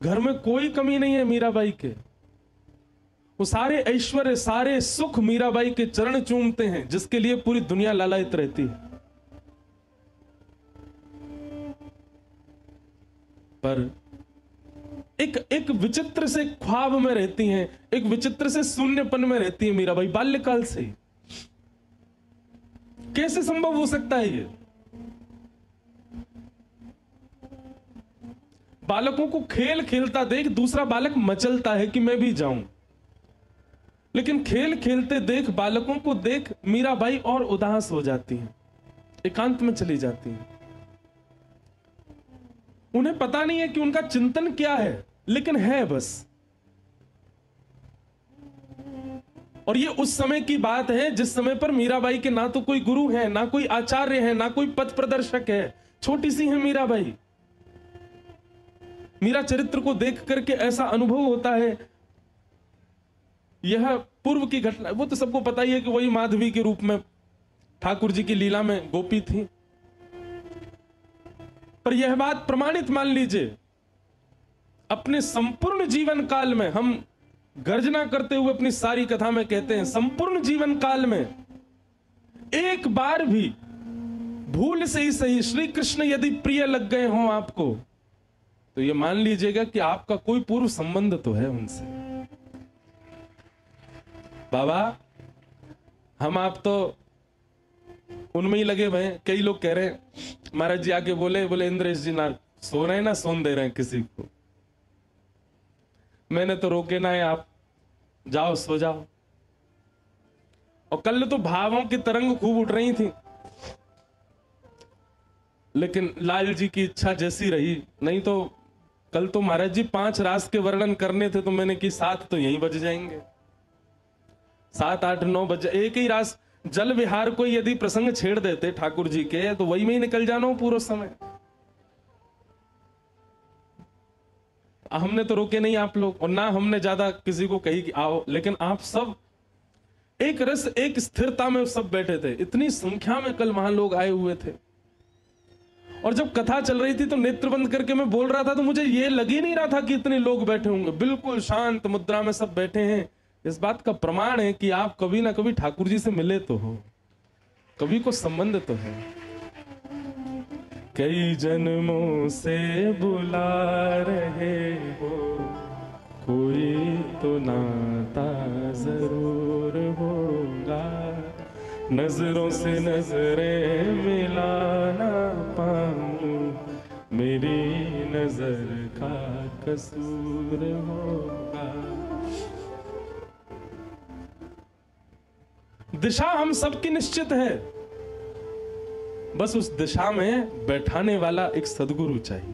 घर में कोई कमी नहीं है मीराबाई के। वो सारे ऐश्वर्य, सारे सुख मीराबाई के चरण चूमते हैं, जिसके लिए पूरी दुनिया लालायित रहती है। पर एक विचित्र से ख्वाब में रहती हैं, एक विचित्र से शून्यपन में रहती है मीराबाई बाल्यकाल से। कैसे संभव हो सकता है ये? बालकों को खेल खेलता देख दूसरा बालक मचलता है कि मैं भी जाऊं, लेकिन खेल खेलते देख, बालकों को देख मीराबाई और उदास हो जाती हैं, एकांत में चली जाती हैं। उन्हें पता नहीं है कि उनका चिंतन क्या है, लेकिन है बस। और ये उस समय की बात है जिस समय पर मीराबाई के ना तो कोई गुरु है, ना कोई आचार्य है, ना कोई पथ प्रदर्शक है। छोटी सी है मीराबाई। मीरा चरित्र को देख करके ऐसा अनुभव होता है, यह पूर्व की घटना। वो तो सबको पता ही है कि वही माधवी के रूप में ठाकुर जी की लीला में गोपी थी। पर यह बात प्रमाणित मान लीजिए, अपने संपूर्ण जीवन काल में, हम गर्जना करते हुए अपनी सारी कथा में कहते हैं, संपूर्ण जीवन काल में एक बार भी भूल से ही सही श्री कृष्ण यदि प्रिय लग गए हों आपको, तो ये मान लीजिएगा कि आपका कोई पूर्व संबंध तो है उनसे। बाबा, हम आप तो उनमें ही लगे हुए हैं। कई लोग कह रहे हैं, महाराज जी आके बोले इंद्रेश जी ना सो रहे हैं, ना सोन दे रहे हैं किसी को। मैंने तो रोके ना है, आप जाओ सो जाओ। और कल तो भावों की तरंग खूब उठ रही थी, लेकिन लाल जी की इच्छा जैसी रही। नहीं तो कल तो महाराज जी 5 रास के वर्णन करने थे, तो मैंने की 7 तो यहीं बज जाएंगे। 7, 8, 9 बज, एक ही रास जल विहार को यदि प्रसंग छेड़ देते ठाकुर जी के, तो वही में ही निकल जाना हो पूरा समय। हमने तो रोके नहीं आप लोग, और ना हमने ज्यादा किसी को कही कि आओ, लेकिन आप सब एक रस, एक स्थिरता में सब बैठे थे। इतनी संख्या में कल वहां लोग आए हुए थे, और जब कथा चल रही थी तो नेत्र बंद करके मैं बोल रहा था, तो मुझे ये लग ही नहीं रहा था कि इतने लोग बैठे होंगे। बिल्कुल शांत मुद्रा में सब बैठे हैं। इस बात का प्रमाण है कि आप कभी ना कभी ठाकुर जी से मिले तो हो, कभी को संबंध तो है। कई जन्मों से बुला रहे हो, कोई तो नाता जरूर होगा। नजरों से नजरें मिलाना पाऊं, मेरी नजर का कसूर होगा। दिशा हम सबकी निश्चित है, बस उस दिशा में बैठाने वाला एक सदगुरु चाहिए।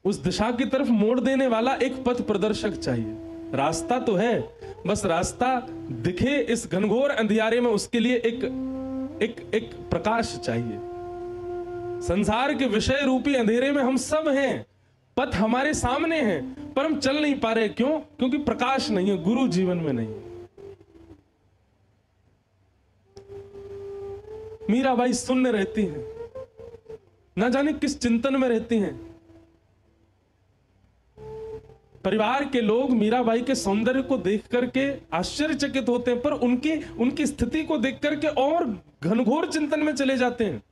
उस दिशा की तरफ मोड़ देने वाला एक पथ प्रदर्शक चाहिए। रास्ता तो है, बस रास्ता दिखे इस घनघोर अंधियारे में, उसके लिए एक प्रकाश चाहिए। संसार के विषय रूपी अंधेरे में हम सब हैं, पथ हमारे सामने है, पर हम चल नहीं पा रहे। क्यों? क्योंकि प्रकाश नहीं है, गुरु जीवन में नहीं है। मीराबाई शून्य रहती हैं, ना जाने किस चिंतन में रहती हैं। परिवार के लोग मीराबाई के सौंदर्य को देख करके आश्चर्यचकित होते हैं, पर उनकी स्थिति को देख करके और घनघोर चिंतन में चले जाते हैं।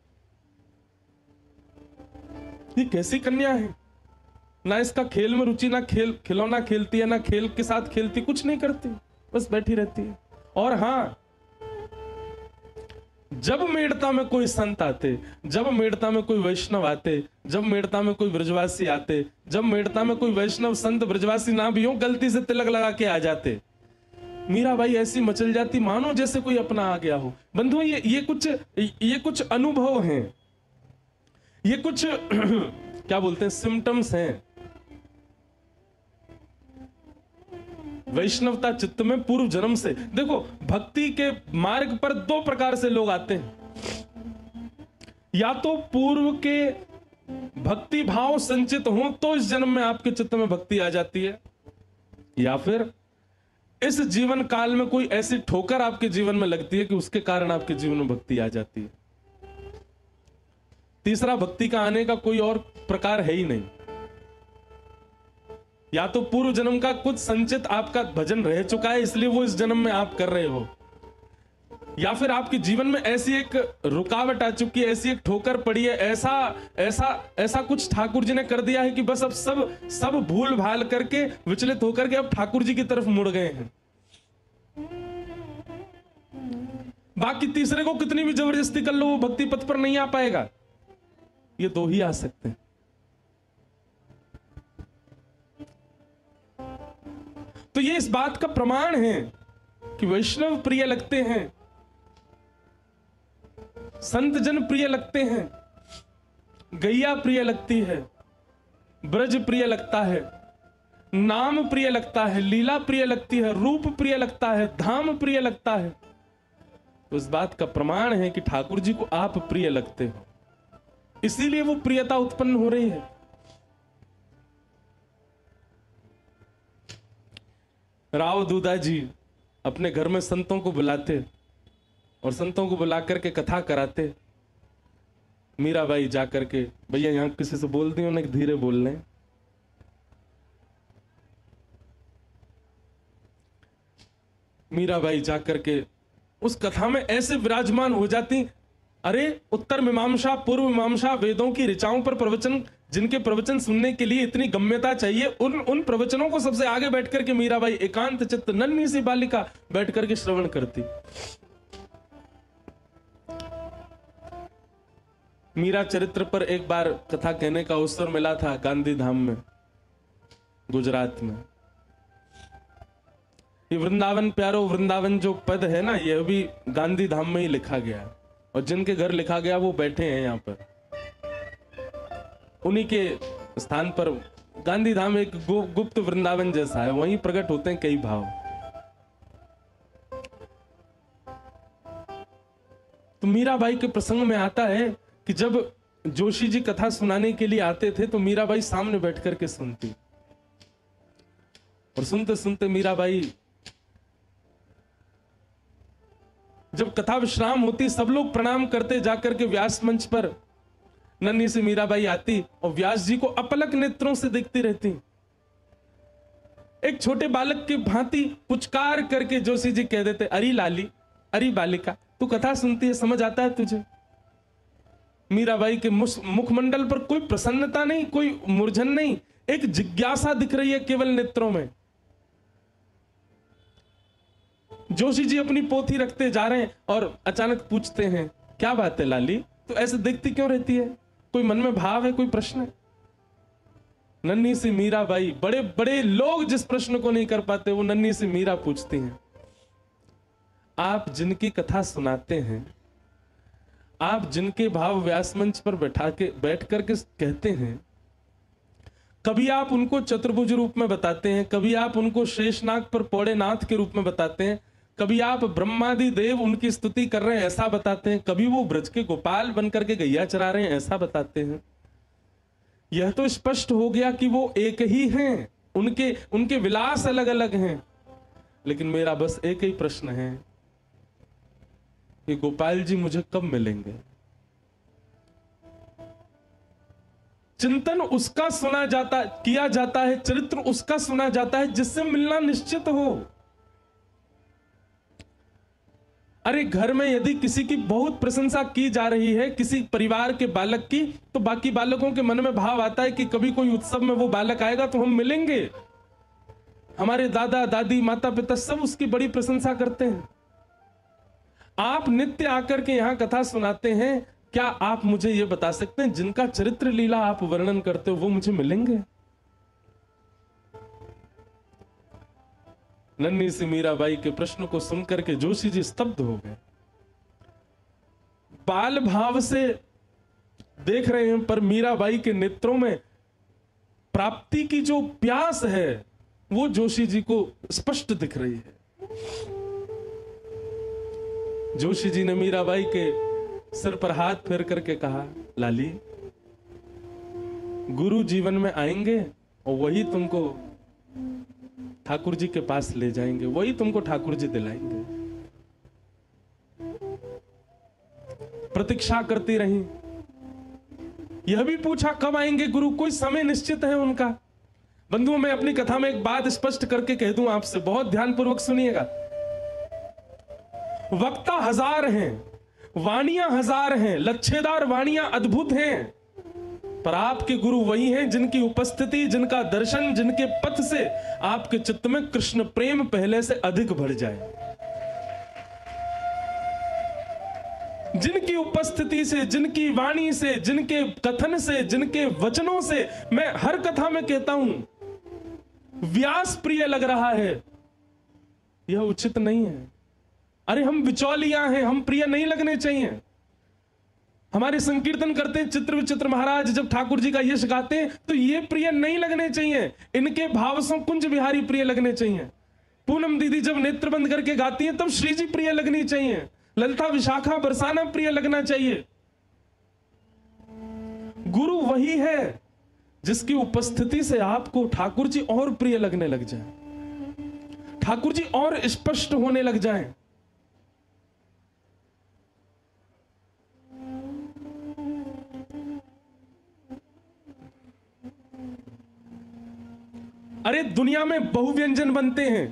ये कैसी कन्या है, ना इसका खेल में रुचि, ना खिलौना खेलती है, ना खेल के साथ खेलती, कुछ नहीं करती, बस बैठी रहती है। और हाँ, जब मेड़ता में कोई संत आते, जब मेड़ता में कोई वैष्णव आते, जब मेड़ता में कोई ब्रजवासी आते, जब मेड़ता में कोई वैष्णव संत ब्रजवासी ना भी हो, गलती से तिलक लगा के आ जाते, मीराबाई ऐसी मचल जाती मानो जैसे कोई अपना आ गया हो। बंधुओं, ये कुछ अनुभव हैं, ये कुछ क्या बोलते हैं, सिम्टम्स हैं वैष्णवता चित्त में पूर्व जन्म से। देखो, भक्ति के मार्ग पर 2 प्रकार से लोग आते हैं। या तो पूर्व के भक्ति भाव संचित हो तो इस जन्म में आपके चित्त में भक्ति आ जाती है, या फिर इस जीवन काल में कोई ऐसी ठोकर आपके जीवन में लगती है कि उसके कारण आपके जीवन में भक्ति आ जाती है। तीसरा भक्ति का आने का कोई और प्रकार है ही नहीं। या तो पूर्व जन्म का कुछ संचित आपका भजन रह चुका है, इसलिए वो इस जन्म में आप कर रहे हो, या फिर आपके जीवन में ऐसी एक रुकावट आ चुकी है, ऐसी एक ठोकर पड़ी है, ऐसा ऐसा ऐसा कुछ ठाकुर जी ने कर दिया है कि बस अब सब भूल भाल करके विचलित होकर के अब ठाकुर जी की तरफ मुड़ गए हैं। बाकी तीसरे को कितनी भी जबरदस्ती कर लो, वो भक्ति पथ पर नहीं आ पाएगा। ये दो ही आ सकते हैं। तो ये इस बात का प्रमाण है कि वैष्णव प्रिय लगते हैं, संत जन प्रिय लगते हैं, गैया प्रिय लगती है, ब्रज प्रिय लगता है, नाम प्रिय लगता है, लीला प्रिय लगती है, रूप प्रिय लगता है, धाम प्रिय लगता है। तो इस बात का प्रमाण है कि ठाकुर जी को आप प्रिय लगते हो, इसीलिए वो प्रियता उत्पन्न हो रही है। राव दूधा जी अपने घर में संतों को बुलाते और संतों को बुला करके कथा कराते। मीराबाई जाकर के, भैया यहां किसी से बोल दी, उन्हें धीरे बोल लें। मीराबाई जाकर के उस कथा में ऐसे विराजमान हो जाती, अरे उत्तर मीमांसा पूर्व मीमांसा वेदों की ऋचाओं पर प्रवचन, जिनके प्रवचन सुनने के लिए इतनी गम्यता चाहिए, उन प्रवचनों को सबसे आगे बैठ करके मीराबाई एकांत चित्त नन्ही सी बालिका बैठ करके श्रवण करती। मीरा चरित्र पर एक बार कथा कहने का अवसर मिला था गांधी धाम में, गुजरात में। ये वृंदावन प्यारो वृंदावन जो पद है ना, यह भी गांधी धाम में ही लिखा गया है, और जिनके घर लिखा गया वो बैठे हैं यहाँ पर। उन्हीं के स्थान पर गांधी धाम एक गुप्त वृंदावन जैसा है, वहीं प्रकट होते हैं कई भाव। तो मीराबाई के प्रसंग में आता है कि जब जोशी जी कथा सुनाने के लिए आते थे तो मीराबाई सामने बैठ करके सुनती, और सुनते सुनते मीराबाई, जब कथा विश्राम होती, सब लोग प्रणाम करते, जाकर के व्यास मंच पर नन्ही से मीराबाई आती और व्यास जी को अपलक नेत्रों से देखती रहती। एक छोटे बालक के भांति पुचकार करके जोशी जी कह देते, अरे लाली, अरे बालिका, तू कथा सुनती है, समझ आता है तुझे? मीराबाई के मुखमंडल पर कोई प्रसन्नता नहीं, कोई मूर्छन नहीं, एक जिज्ञासा दिख रही है केवल नेत्रों में। जोशी जी अपनी पोथी रखते जा रहे हैं और अचानक पूछते हैं, क्या बात है लाली, तो ऐसे देखती क्यों रहती है? कोई मन में भाव है, कोई प्रश्न है? नन्ही सी मीराबाई, बड़े बड़े लोग जिस प्रश्न को नहीं कर पाते वो नन्ही सी मीरा पूछती हैं। आप जिनकी कथा सुनाते हैं, आप जिनके भाव व्यास मंच पर बैठ करके कहते हैं, कभी आप उनको चतुर्भुज रूप में बताते हैं, कभी आप उनको शेषनाग पर पौड़े नाथ के रूप में बताते हैं, कभी आप ब्रह्मादि देव उनकी स्तुति कर रहे हैं ऐसा बताते हैं, कभी वो ब्रज के गोपाल बनकर के गैया चरा रहे हैं ऐसा बताते हैं। यह तो स्पष्ट हो गया कि वो एक ही हैं, उनके विलास अलग अलग हैं। लेकिन मेरा बस एक ही प्रश्न है कि गोपाल जी मुझे कब मिलेंगे? चिंतन उसका किया जाता है, चरित्र उसका सुना जाता है जिससे मिलना निश्चित हो। अरे घर में यदि किसी की बहुत प्रशंसा की जा रही है, किसी परिवार के बालक की, तो बाकी बालकों के मन में भाव आता है कि कभी कोई उत्सव में वो बालक आएगा तो हम मिलेंगे। हमारे दादा दादी माता पिता सब उसकी बड़ी प्रशंसा करते हैं। आप नित्य आकर के यहां कथा सुनाते हैं, क्या आप मुझे यह बता सकते हैं जिनका चरित्र लीला आप वर्णन करते हो वो मुझे मिलेंगे? नन्ही सी मीराबाई के प्रश्न को सुनकर के जोशी जी स्तब्ध हो गए। बाल भाव से देख रहे हैं, पर मीराबाई के नेत्रों में प्राप्ति की जो प्यास है वो जोशी जी को स्पष्ट दिख रही है। जोशी जी ने मीराबाई के सिर पर हाथ फेर करके कहा, लाली, गुरु जीवन में आएंगे और वही तुमको ठाकुर जी के पास ले जाएंगे, वही तुमको ठाकुर जी दिलाएंगे। प्रतीक्षा करती रही, यह भी पूछा कब आएंगे गुरु, कोई समय निश्चित है उनका? बंधुओं, मैं अपनी कथा में एक बात स्पष्ट करके कह दूं आपसे, बहुत ध्यानपूर्वक सुनिएगा। वक्ता हजार हैं, वाणियां हजार हैं, लच्छेदार वाणियां अद्भुत हैं, पर आपके गुरु वही हैं जिनकी उपस्थिति, जिनका दर्शन, जिनके पथ से आपके चित्त में कृष्ण प्रेम पहले से अधिक बढ़ जाए। जिनकी उपस्थिति से, जिनकी वाणी से, जिनके कथन से, जिनके वचनों से, मैं हर कथा में कहता हूं, व्यास प्रिय लग रहा है, यह उचित नहीं है। अरे हम बिचौलिया हैं, हम प्रिय नहीं लगने चाहिए। हमारे संकीर्तन करते हैं चित्र विचित्र महाराज, जब ठाकुर जी का यश गाते हैं तो ये प्रिय नहीं लगने चाहिए, इनके भाव से कुंज बिहारी प्रिय लगने चाहिए। पूनम दीदी जब नेत्र बंद करके गाती हैं तब श्री जी प्रिय लगनी चाहिए, ललिता विशाखा बरसाना प्रिय लगना चाहिए। गुरु वही है जिसकी उपस्थिति से आपको ठाकुर जी और प्रिय लगने लग जाए, ठाकुर जी और स्पष्ट होने लग जाएं। अरे दुनिया में बहुव्यंजन बनते हैं,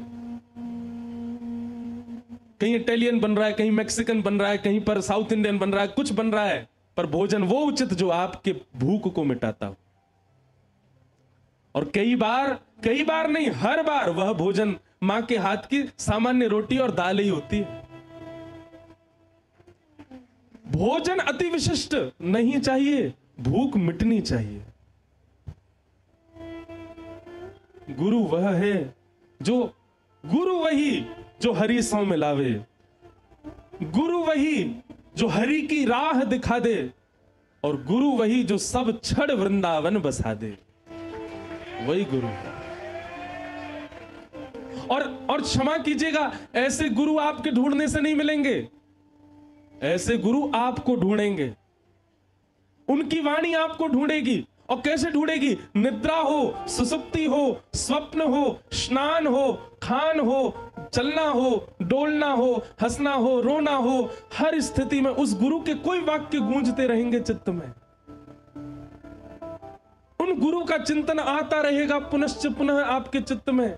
कहीं इटालियन बन रहा है, कहीं मैक्सिकन बन रहा है, कहीं पर साउथ इंडियन बन रहा है, कुछ बन रहा है, पर भोजन वो उचित जो आपके भूख को मिटाता हो। और कई बार नहीं, हर बार वह भोजन मां के हाथ की सामान्य रोटी और दाल ही होती है। भोजन अति विशिष्ट नहीं चाहिए, भूख मिटनी चाहिए। गुरु वह है जो, गुरु वही जो हरि सौ मिलावे, गुरु वही जो हरि की राह दिखा दे, और गुरु वही जो सब छड़ वृंदावन बसा दे, वही गुरु है। और क्षमा कीजिएगा, ऐसे गुरु आपके ढूंढने से नहीं मिलेंगे, ऐसे गुरु आपको ढूंढेंगे, उनकी वाणी आपको ढूंढेगी। और कैसे ढूंढेगी? निद्रा हो, सुसुप्ति हो, स्वप्न हो, स्नान हो, खान हो, चलना हो, डोलना हो, हंसना हो, रोना हो, हर स्थिति में उस गुरु के कोई वाक्य गूंजते रहेंगे चित्त में। उन गुरु का चिंतन आता रहेगा पुनश्च पुनः आपके चित्त में।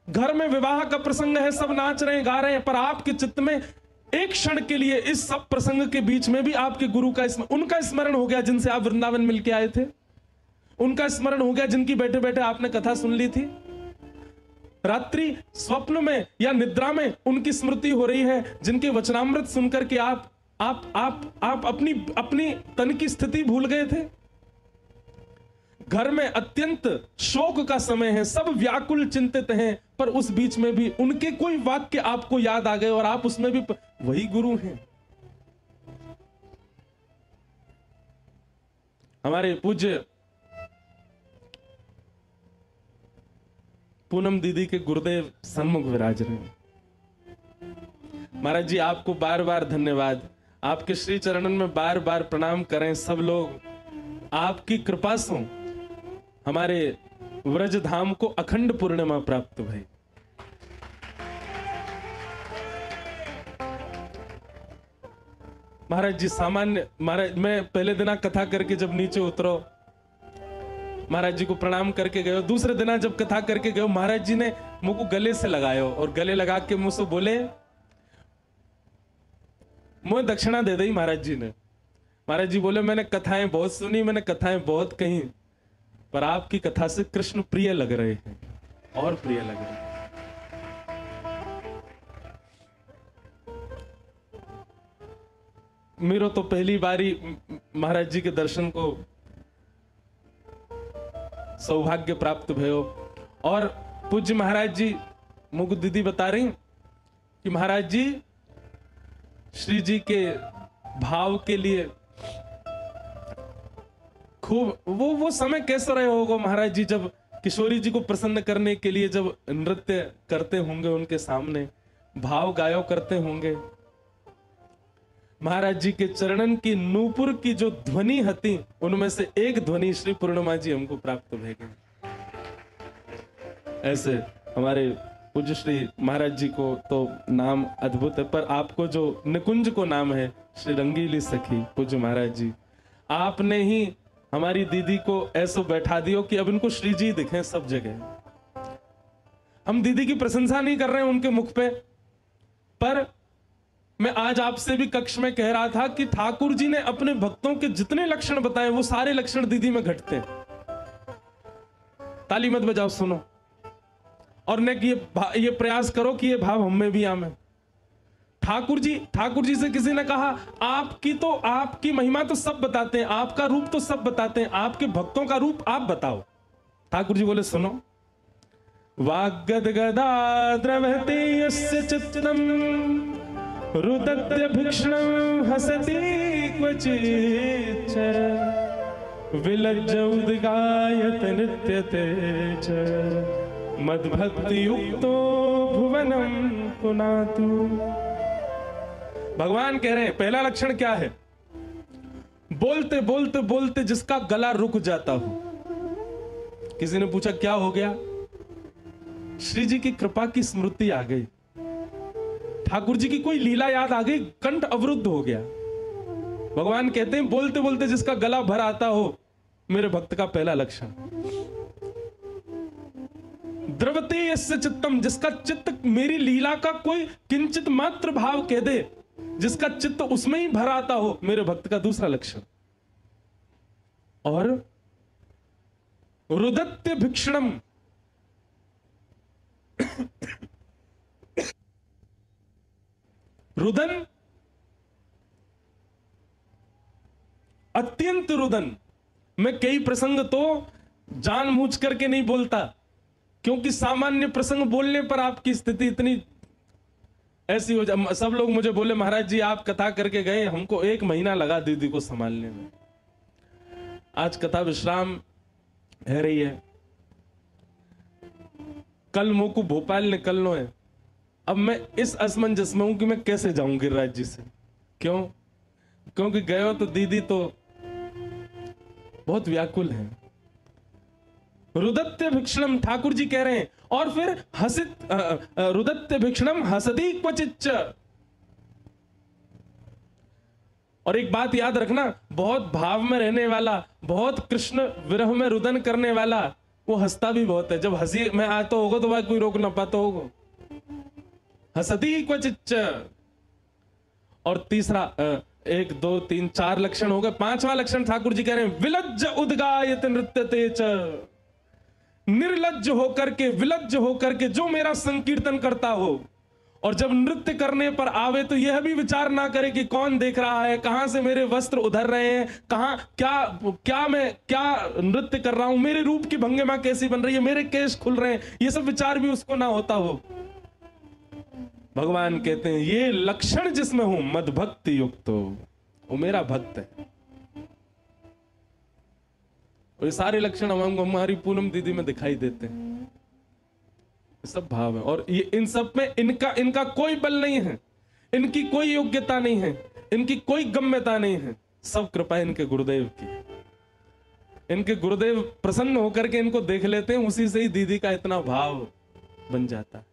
घर में विवाह का प्रसंग है, सब नाच रहे हैं, गा रहे हैं, पर आपके चित्त में एक क्षण के लिए इस सब प्रसंग के बीच में भी आपके गुरु का उनका स्मरण हो गया, जिनसे आप वृंदावन मिलके आए थे। उनका स्मरण हो गया जिनकी बैठे बैठे आपने कथा सुन ली थी। रात्रि स्वप्न में या निद्रा में उनकी स्मृति हो रही है, जिनके वचनामृत सुनकर के आप अपनी तन की स्थिति भूल गए थे। घर में अत्यंत शोक का समय है, सब व्याकुल चिंतित हैं, पर उस बीच में भी उनके कोई वाक्य आपको याद आ गए और आप उसमें भी, वही गुरु हैं। हमारे पूज्य पूनम दीदी के गुरुदेव सन्मुख विराज रहे हैं। महाराज जी आपको बार बार धन्यवाद, आपके श्री चरणन में बार बार प्रणाम करें सब लोग। आपकी कृपा से हमारे व्रज धाम को अखंड पूर्णिमा प्राप्त भई। महाराज जी सामान्य, महाराज मैं पहले दिन कथा करके जब नीचे उतरो, महाराज जी को प्रणाम करके गयो, दूसरे दिन जब कथा करके गयो, महाराज जी ने मुझको गले से लगायो और गले लगा के मुझसे बोले, मुझे दक्षिणा दे दी महाराज जी ने। महाराज जी बोले मैंने कथाएं बहुत सुनी, मैंने कथाएं बहुत कही, पर आपकी कथा से कृष्ण प्रिय लग रहे हैं और प्रिय लग रहे हैं। मेरा तो पहली बारी महाराज जी के दर्शन को सौभाग्य प्राप्त भयो। और पूज्य महाराज जी मुझको दीदी बता रही कि महाराज जी श्री जी के भाव के लिए खूब वो समय कैसा रहे होगा महाराज जी, जब किशोरी जी को प्रसन्न करने के लिए जब नृत्य करते होंगे, उनके सामने भाव गायो करते होंगे। महाराज जी के चरणन की नूपुर की जो ध्वनि हती, उनमें से एक ध्वनि श्री पूर्णिमा जी हमको प्राप्त भय गई। ऐसे हमारे पूज्य श्री महाराज जी को तो नाम अद्भुत है, पर आपको जो निकुंज को नाम है श्री रंगीली सखी पूज्य महाराज जी, आपने ही हमारी दीदी को ऐसो बैठा दियो कि अब इनको श्री जी दिखे सब जगह। हम दीदी की प्रशंसा नहीं कर रहे हैं उनके मुख पे, पर मैं आज आपसे भी कक्ष में कह रहा था कि ठाकुर जी ने अपने भक्तों के जितने लक्षण बताए वो सारे लक्षण दीदी में घटते हैं। ताली मत बजाओ, सुनो, और ने ये प्रयास करो कि ये भाव हम में भी आवे। ठाकुर जी से किसी ने कहा आपकी महिमा तो सब बताते हैं, आपका रूप तो सब बताते हैं, आपके भक्तों का रूप आप बताओ। ठाकुर जी बोले सुनो, वाग्गदगदा द्रवते यस्य चित्तम रुदत्य भिक्षणं हसति क्वचिच्च विलज्ज उद्गायत नृत्यते च मद्भक्ति युक्तो भुवनं पुनातु। भगवान कह रहे हैं पहला लक्षण क्या है? बोलते बोलते बोलते जिसका गला रुक जाता हो। किसी ने पूछा क्या हो गया? श्री जी की कृपा की स्मृति आ गई, ठाकुर जी की कोई लीला याद आ गई, कंठ अवरुद्ध हो गया। भगवान कहते हैं बोलते बोलते जिसका गला भर आता हो, मेरे भक्त का पहला लक्षण। द्रवते यस्य चित्तम, जिसका चित्त मेरी लीला का कोई किंचित मात्र भाव कह दे, जिसका चित्त उसमें ही भर आता हो, मेरे भक्त का दूसरा लक्षण। और रुदत्य भिक्षणम, रुदन, अत्यंत रुदन। मैं कई प्रसंग तो जानबूझ करके नहीं बोलता, क्योंकि सामान्य प्रसंग बोलने पर आपकी स्थिति इतनी ऐसी हो जाए। सब लोग मुझे बोले महाराज जी आप कथा करके गए, हमको 1 महीना लगा दीदी को संभालने में। आज कथा विश्राम है रही है, कल मोको भोपाल निकलना है। अब मैं इस असमंजस में हूं कि मैं कैसे जाऊं गिरिराज जी से। क्यों? क्योंकि गए तो दीदी तो बहुत व्याकुल है। रुदत्य भिक्षणम, ठाकुर जी कह रहे हैं। और फिर हसित रुदत्य भिक्षणम हसति क्वचिच्च। और एक बात याद रखना, बहुत भाव में रहने वाला, बहुत कृष्ण विरह में रुदन करने वाला, वो हंसता भी बहुत है। जब हंसी में आता होगा तो भाई कोई रोक ना पाता होगा। हसति क्वचिच्च। और तीसरा 1 2 3 4 लक्षण हो गए। 5वां लक्षण ठाकुर जी कह रहे हैं विलज्ज उद्गायत नृत्यते च। निर्लज्ज होकर के, विलज्ज होकर के जो मेरा संकीर्तन करता हो, और जब नृत्य करने पर आवे तो यह भी विचार ना करे कि कौन देख रहा है, कहां से मेरे वस्त्र उधर रहे हैं, कहां क्या मैं क्या नृत्य कर रहा हूं, मेरे रूप की भंगिमा कैसी बन रही है, मेरे केश खुल रहे हैं, ये सब विचार भी उसको ना होता हो। भगवान कहते हैं ये लक्षण जिसमें हो मद भक्ति युक्त हो, वो मेरा भक्त है। और ये सारे लक्षण हमको हमारी पूनम दीदी में दिखाई देते हैं। सब भाव है, और ये इन सब में इनका कोई बल नहीं है, इनकी कोई योग्यता नहीं है, इनकी कोई गम्यता नहीं है। सब कृपा इनके गुरुदेव की। इनके गुरुदेव प्रसन्न होकर के इनको देख लेते हैं, उसी से ही दीदी का इतना भाव बन जाता है।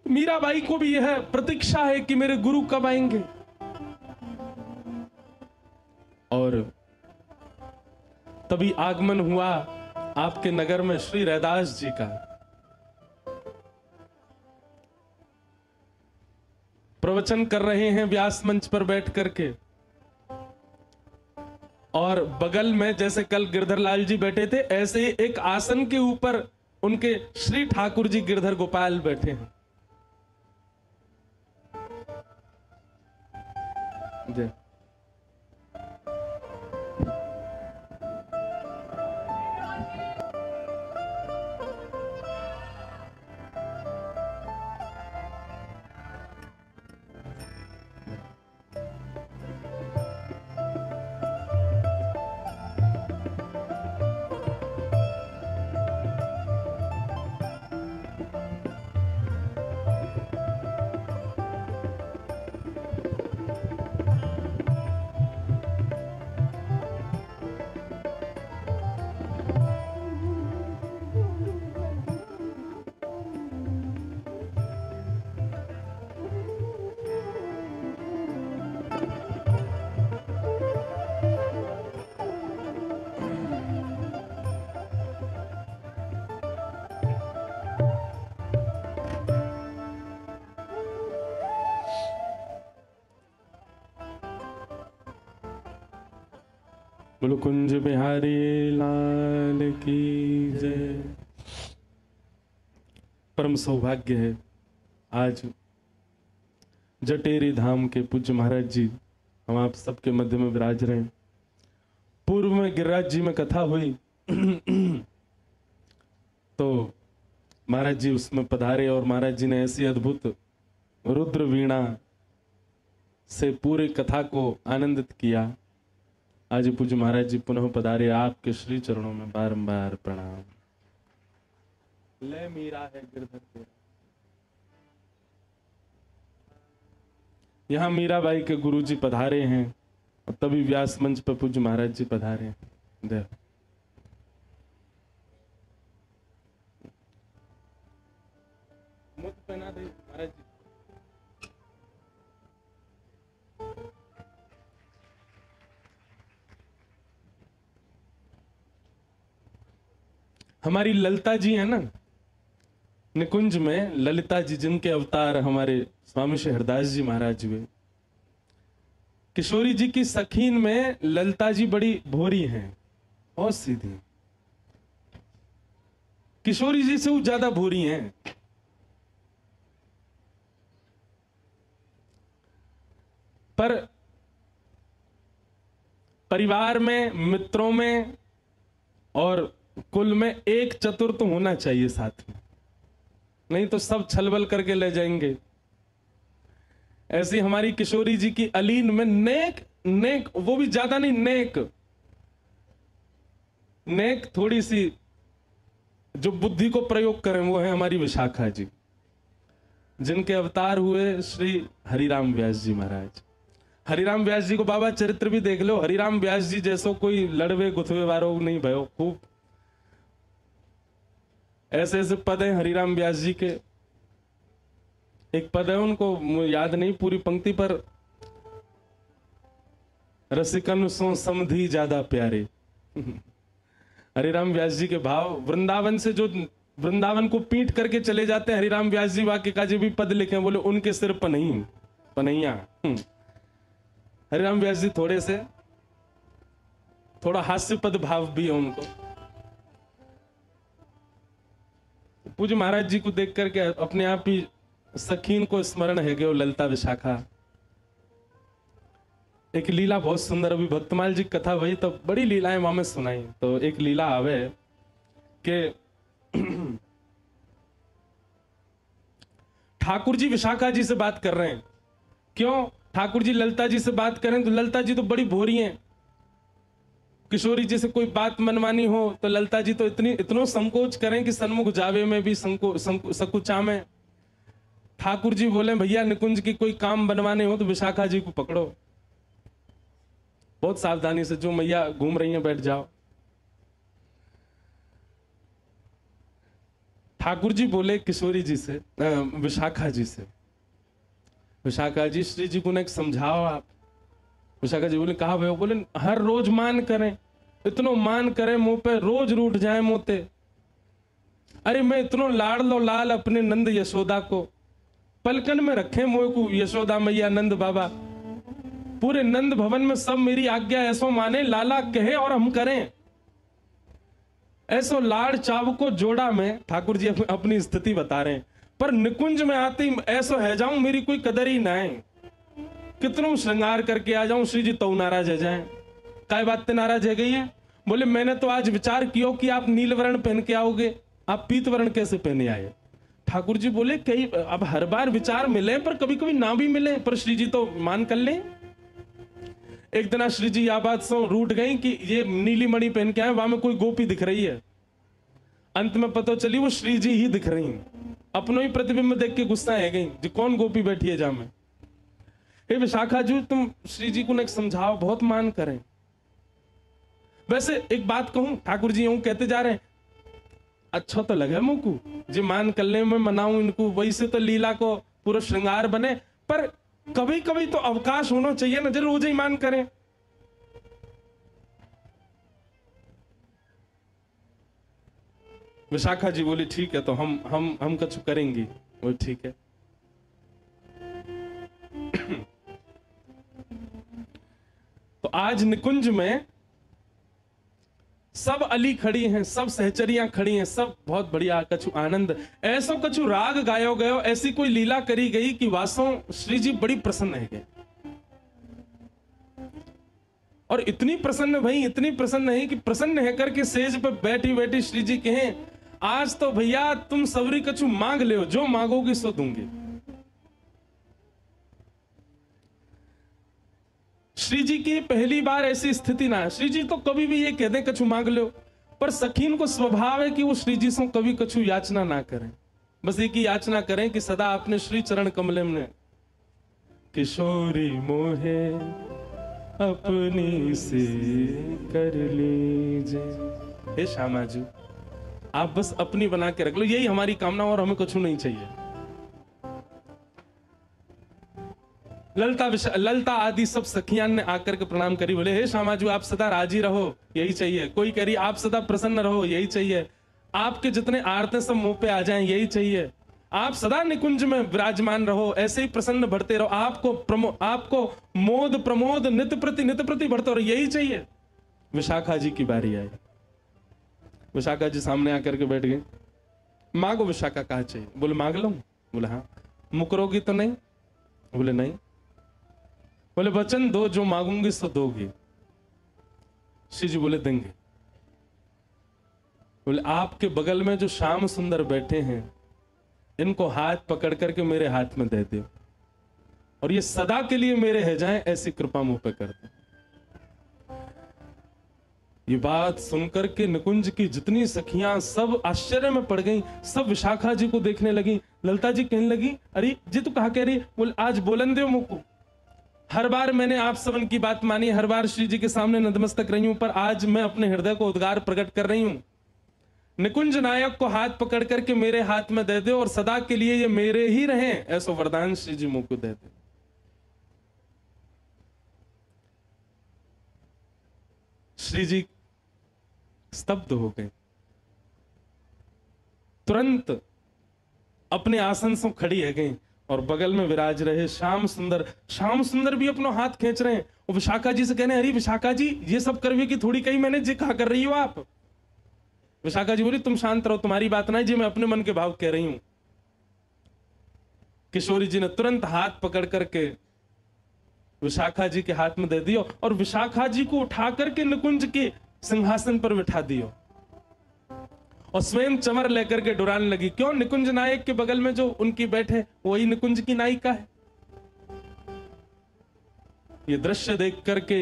मीराबाई को भी यह प्रतीक्षा है कि मेरे गुरु कब आएंगे। और तभी आगमन हुआ आपके नगर में श्री रैदास जी का। प्रवचन कर रहे हैं व्यास मंच पर बैठ करके, और बगल में जैसे कल गिरधर लाल जी बैठे थे, ऐसे ही एक आसन के ऊपर उनके श्री ठाकुर जी गिरधर गोपाल बैठे हैं। जय। बोलो कुंज बिहारी लाल की जय। परम सौभाग्य है आज जटेरी धाम के पूज्य महाराज जी हम आप सबके मध्य में विराज रहे हैं। पूर्व में गिरिराज जी में कथा हुई तो महाराज जी उसमें पधारे और महाराज जी ने ऐसी अद्भुत रुद्र वीणा से पूरी कथा को आनंदित किया। आज पूज्य महाराज जी पुनः पधारे, आपके श्री चरणों में बारंबार प्रणाम। ले मीरा है गिरधर तेरा। यहाँ मीराबाई के गुरुजी पधारे हैं और तभी व्यास मंच पर पूज्य महाराज जी पधारे हैं। देव मुझ पहना दे महाराज जी। हमारी ललिता जी है ना निकुंज में, ललिता जी जिनके अवतार हमारे स्वामी श्री हरदास जी महाराज हुए। किशोरी जी की सखीन में ललिता जी बड़ी भोरी हैं और सीधी। किशोरी जी से वो ज्यादा भोरी हैं। पर परिवार में, मित्रों में और कुल में एक चतुर तो होना चाहिए साथ में, नहीं तो सब छलबल करके ले जाएंगे। ऐसी हमारी किशोरी जी की अलीन में नेक नेक, वो भी ज्यादा नहीं, नेक नेक थोड़ी सी जो बुद्धि को प्रयोग करें वो है हमारी विशाखा जी, जिनके अवतार हुए श्री हरिराम व्यास जी महाराज। हरिराम व्यास जी को बाबा चरित्र भी देख लो। हरिराम व्यास जी जैसो कोई लड़वे गुथवे वारो नहीं भयो। खूब ऐसे ऐसे पद हैं हरिराम व्यास जी के। एक पद है उनको याद नहीं पूरी पंक्ति, पर रसिकन सो समधी ज्यादा प्यारे। हरिराम व्यास जी के भाव वृंदावन से, जो वृंदावन को पीट करके चले जाते हैं हरिराम व्यास जी, वाक्य का जी भी पद लिखे, बोले उनके सिर पनही पनैया। हरिराम व्यास जी थोड़ा हास्य पद भाव भी है उनको। पूज्य महाराज जी को देख करके अपने आप ही सखीन को स्मरण है गयो, ललिता विशाखा। एक लीला बहुत सुंदर, अभी भक्तमाल जी कथा वही तो बड़ी लीलाएं वहां में सुनाई। तो एक लीला आवे कि ठाकुर जी विशाखा जी से बात कर रहे हैं। क्यों ठाकुर जी ललिता जी से बात करें तो ललिता जी तो बड़ी भोरी हैं। किशोरी जी से कोई बात मनवानी हो तो ललिता जी तो इतनो संकोच करें कि सन्मुख जावे में भी सकुचा में। ठाकुर जी बोले भैया निकुंज की कोई काम बनवाने हो तो विशाखा जी को पकड़ो, बहुत सावधानी से, जो मैया घूम रही हैं बैठ जाओ। ठाकुर जी बोले किशोरी जी से, विशाखा जी से, विशाखा जी श्री जी को न समझाओ आप। विशाखा जी बोले कहा भाई? बोले हर रोज मान करें, इतनो मान करें मुंह पे रोज रूठ जाए मोते। अरे मैं इतनो लाड़ लो लाल अपने नंद यशोदा को, पलकन में रखे मोह को यशोदा मैया नंद बाबा। पूरे नंद भवन में सब मेरी आज्ञा ऐसो माने, लाला कहे और हम करें। ऐसो लाड़ चाव को जोड़ा में, ठाकुर जी अपनी स्थिति बता रहे हैं। पर निकुंज में आते ही ऐसो है जाऊं मेरी कोई कदर ही ना है। कितनों श्रृंगार करके आ जाऊं श्री जी तो नाराज है जाए। काय बात नाराज है गई है? बोले मैंने तो आज विचार किया कि आप नील वर्ण पहन के आओगे, आप पीत वर्ण कैसे पहने आए? ठाकुर जी बोले कई अब हर बार विचार मिले पर कभी कभी ना भी मिले, पर श्री जी तो मान कर ले। एक दिन श्री जी यह बात सो रूठ गई कि ये नीली मणि पहन के आए, वहां में कोई गोपी दिख रही है। अंत में पता चली वो श्री जी ही दिख रही हैं। अपनों ही प्रतिबिंब देख के गुस्सा है गई जी, कौन गोपी बैठी है जा में। हे विशाखा जी तुम श्री जी को न समझाओ, बहुत मान करें। वैसे एक बात कहूं, ठाकुर जी यूं कहते जा रहे हैं, अच्छा तो लगे मुझको जी मान कर ले, मैं मनाऊं इनको, वैसे तो लीला को पूरा श्रृंगार बने, पर कभी कभी तो अवकाश होना चाहिए ना, जरूर रोज ही मान करें। विशाखा जी बोली ठीक है, तो हम कुछ करेंगे। वो ठीक है। तो आज निकुंज में सब अली खड़ी हैं, सब सहचरियां खड़ी हैं, सब बहुत बढ़िया कछु आनंद, ऐसो कछु राग गायो गयो, ऐसी कोई लीला करी गई कि वासों श्री जी बड़ी प्रसन्न है गए। और इतनी प्रसन्न भाई, इतनी प्रसन्न है कि प्रसन्न है करके सेज पे बैठी बैठी श्री जी कहें, आज तो भैया तुम सबरी कछु मांग ले, जो मांगोगी सो दूंगी। श्री जी की पहली बार ऐसी स्थिति ना है, श्री जी तो कभी भी ये कह दे कछु मांग लो, पर सखीन को स्वभाव है कि वो श्री जी से कभी कछु याचना ना करें, बस एक ही याचना करें कि सदा अपने श्री चरण कमले में किशोरी मोहे अपनी से कर लीजिए। हे श्यामाजू, आप बस अपनी बना के रख लो, यही हमारी कामना, और हमें कुछ नहीं चाहिए। ललता आदि सब सखियां ने आकर के प्रणाम करी, बोले हे श्यामाजू आप सदा राजी रहो, यही चाहिए। कोई कह रही आप सदा प्रसन्न रहो, यही चाहिए। आपके जितने आरते सब मुंह पे आ जाएं, यही चाहिए। आप सदा निकुंज में विराजमान रहो, ऐसे ही प्रसन्न बढ़ते रहो, आपको मोद प्रमोद नित्य प्रति बढ़ते रहो, यही चाहिए। विशाखा जी की बारी आई। विशाखा जी सामने आकर के बैठ गई। मांगो विशाखा, कहा चाहिए? बोले मांग लो। बोले हाँ। मुकरोगी तो नहीं? बोले नहीं। बोले वचन दो, जो मांगूंगी सो दोगी। श्री जी बोले देंगे। बोले आपके बगल में जो श्याम सुंदर बैठे हैं, इनको हाथ पकड़ करके मेरे हाथ में दे दो, और ये सदा के लिए मेरे है जाएं, ऐसी कृपा मुंह पे कर दो। ये बात सुनकर के निकुंज की जितनी सखियां सब आश्चर्य में पड़ गईं, सब विशाखा जी को देखने लगी। ललिता जी कहने लगी, अरे जी तू कहा कह रही? बोल आज बोलन दे मुझको, हर बार मैंने आप सबन की बात मानी, हर बार श्री जी के सामने नतमस्तक रही हूं, पर आज मैं अपने हृदय को उद्गार प्रकट कर रही हूं। निकुंज नायक को हाथ पकड़ करके मेरे हाथ में दे दे, और सदा के लिए ये मेरे ही रहे, ऐसा वरदान श्री जी मुझ को दे दे। श्री जी स्तब्ध हो गए, तुरंत अपने आसन से खड़ी है गई, और बगल में विराज रहे श्याम सुंदर भी अपना हाथ खींच रहे हैं। और विशाखा जी से कहने, अरे विशाखा जी ये सब करवे की थोड़ी कही मैंने, जी कहा कर रही हो आप? विशाखा जी बोली, तुम शांत रहो, तुम्हारी बात नहीं जी, मैं अपने मन के भाव कह रही हूं। किशोरी जी ने तुरंत हाथ पकड़ करके विशाखा जी के हाथ में दे दियो, और विशाखा जी को उठा करके निकुंज के सिंहासन पर बिठा दियो, और स्वयं चमर लेकर के डुराने लगी। क्यों? निकुंज नायक के बगल में जो उनकी बैठे वही निकुंज की नायिका है। ये दृश्य देख करके,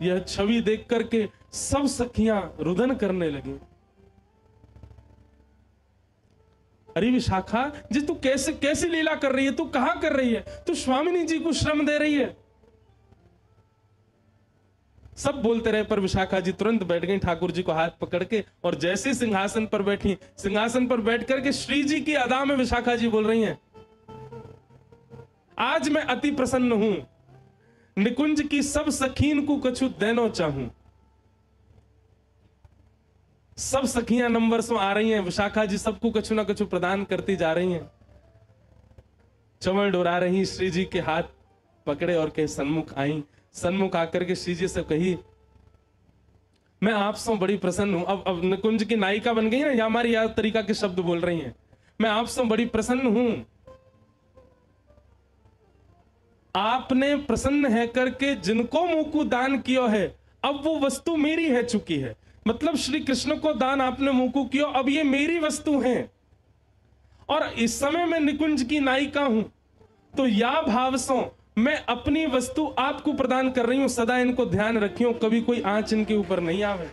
यह छवि देख करके सब सखियां रुदन करने लगी। अरे विशाखा जी तू कैसी लीला कर रही है? तू कहां कर रही है? तू स्वामिनी जी को श्रम दे रही है। सब बोलते रहे, पर विशाखा जी तुरंत बैठ गई ठाकुर जी को हाथ पकड़ के, और जैसे सिंहासन पर बैठी, सिंहासन पर बैठ करके श्री जी की अदा में विशाखा जी बोल रही हैं, आज मैं अति प्रसन्न हूं, निकुंज की सब सखीन को कछु देनो चाहूं। सब सखियां नंबर से आ रही हैं, विशाखा जी सबको कछु ना कछु प्रदान करती जा रही हैं। चमड़ डोरा रही, श्री जी के हाथ पकड़े और कहे सन्मुख आई। सन्मुख आकर के श्री जी से कही, मैं आपसे बड़ी प्रसन्न हूं। अब निकुंज की नायिका बन गई ना, या हमारी याद तरीका के शब्द बोल रही हैं। मैं आपसे बड़ी प्रसन्न हूं, आपने प्रसन्न है करके जिनको मुंह को दान किया है, अब वो वस्तु मेरी है चुकी है। मतलब श्री कृष्ण को दान आपने मुंह को किया, अब ये मेरी वस्तु है, और इस समय मैं निकुंज की नायिका हूं, तो या भाव से मैं अपनी वस्तु आपको प्रदान कर रही हूं। सदा इनको ध्यान रखियो, कभी कोई आंच इनके ऊपर नहीं आवे।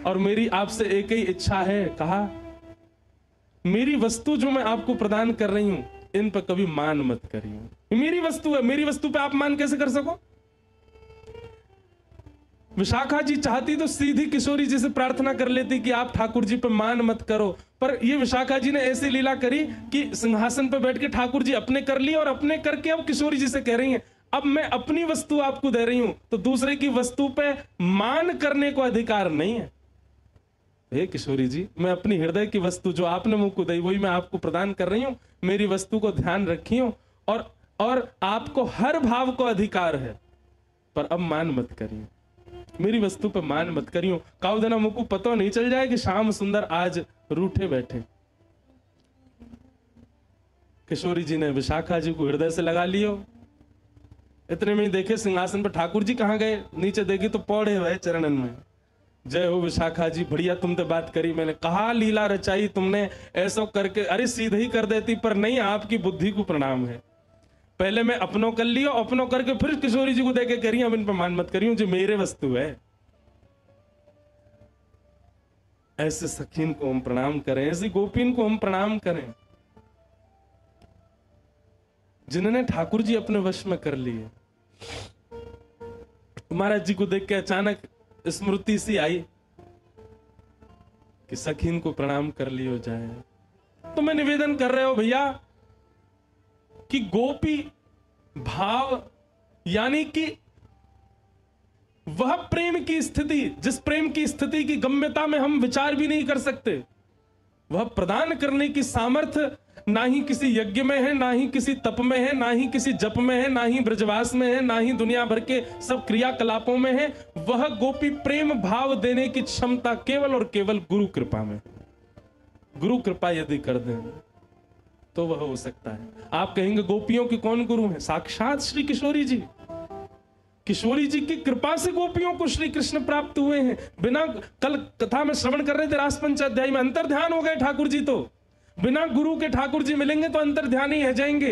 और मेरी आपसे एक ही इच्छा है, कहा मेरी वस्तु जो मैं आपको प्रदान कर रही हूं, इन पर कभी मान मत करियो। मेरी वस्तु है, मेरी वस्तु पे आप मान कैसे कर सको? विशाखा जी चाहती तो सीधी किशोरी जी से प्रार्थना कर लेती कि आप ठाकुर जी पे मान मत करो, पर ये विशाखा जी ने ऐसी लीला करी कि सिंहासन पे बैठ के ठाकुर जी अपने कर लिए, और अपने करके अब किशोरी जी से कह रही हैं, अब मैं अपनी वस्तु आपको दे रही हूं, तो दूसरे की वस्तु पे मान करने को अधिकार नहीं है। हे किशोरी जी, मैं अपनी हृदय की वस्तु जो आपने मुझको दी, वही मैं आपको प्रदान कर रही हूं। मेरी वस्तु को ध्यान रखियो, और आपको हर भाव को अधिकार है, पर अब मान मत करिए। मेरी वस्तु पे मान मत करियो। काउ देना मुझको पता नहीं चल जाए कि श्याम सुंदर आज रूठे बैठे। किशोरी जी ने विशाखा जी को हृदय से लगा लियो। इतने में देखे सिंहासन पर ठाकुर जी कहाँ गए, नीचे देखी तो पौड़े हुए चरणन में। जय हो विशाखा जी, बढ़िया तुमने बात करी। मैंने कहा लीला रचाई तुमने, ऐसा करके अरे सीधे ही कर देती, पर नहीं, आपकी बुद्धि को प्रणाम है। पहले मैं अपनों कर लियो, अपनों करके फिर किशोरी जी को देके करी, अब इन पर मान मत करियो, जो मेरे वस्तु है। ऐसे सखीन को हम प्रणाम करें, ऐसी गोपीन को हम प्रणाम करें, जिन्होंने ठाकुर जी अपने वश में कर लिए। महाराज जी को देख के अचानक स्मृति सी आई कि सखीन को प्रणाम कर लियो जाए। तो मैं निवेदन कर रहे हो भैया कि गोपी भाव यानी कि वह प्रेम की स्थिति, जिस प्रेम की स्थिति की गम्यता में हम विचार भी नहीं कर सकते, वह प्रदान करने की सामर्थ्य ना ही किसी यज्ञ में है, ना ही किसी तप में है, ना ही किसी जप में है, ना ही ब्रजवास में है, ना ही दुनिया भर के सब क्रियाकलापों में है। वह गोपी प्रेम भाव देने की क्षमता केवल और केवल गुरु कृपा में। गुरु कृपा यदि कर दें तो वह हो सकता है। आप कहेंगे गोपियों के कौन गुरु हैं? साक्षात श्री किशोरी जी। किशोरी जी की कृपा से गोपियों को श्री कृष्ण प्राप्त हुए हैं। बिना, कल कथा में श्रवण कर रहे थे रास पंचाध्याय में, अंतर ध्यान हो गए ठाकुर जी। तो बिना गुरु के ठाकुर जी मिलेंगे तो अंतर ध्यान ही रह जाएंगे।